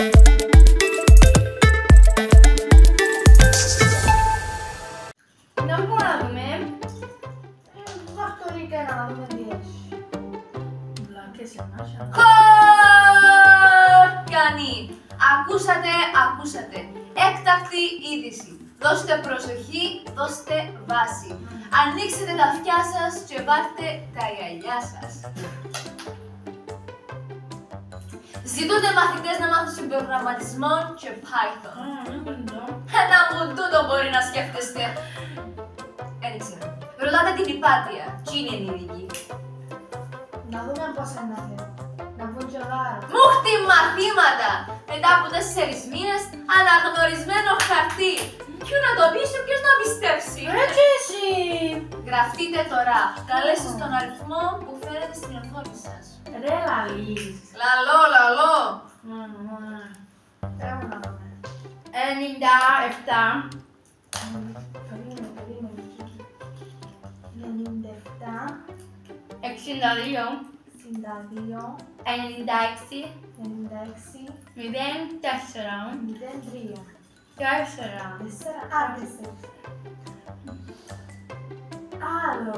Να μπορούμε να δούμε. Βακτορικά να δούμε τι έχει. Βλάκες εμάς. Χωρκανή! Ακούσατε. Έκτακτη είδηση. Δώστε προσοχή, δώστε βάση. Ανοίξτε τα αυτιά σας και βάλτε τα γυαλιά σας. Ζητούνται μαθητές να μάθουν συμπρογραμματισμό και Python. Ένα μουντούτο μπορεί να σκέφτεστε. Δεν ξέρω. Ρωτάτε την Υπάτια. Τι είναι η ειδική. Να δούμε πώς είναι αυτό. Να βγουν και δάρα. Μούχτη μαθήματα! Μετά από 4 μήνες, αναγνωρισμένο χαρτί. Ποιο να το πεις και ποιος να πιστέψει. Ρε και εσύ. Γραφτείτε τώρα. Καλέστε στον αριθμό που φαίνεται στην οθόνη σας. Ρε λαλείς. Λαλό. Πρέπει να δούμε. 97, Περίμενε. 97, 62, 62, 96, 96, 04, 03. 4. 4. Άλλο.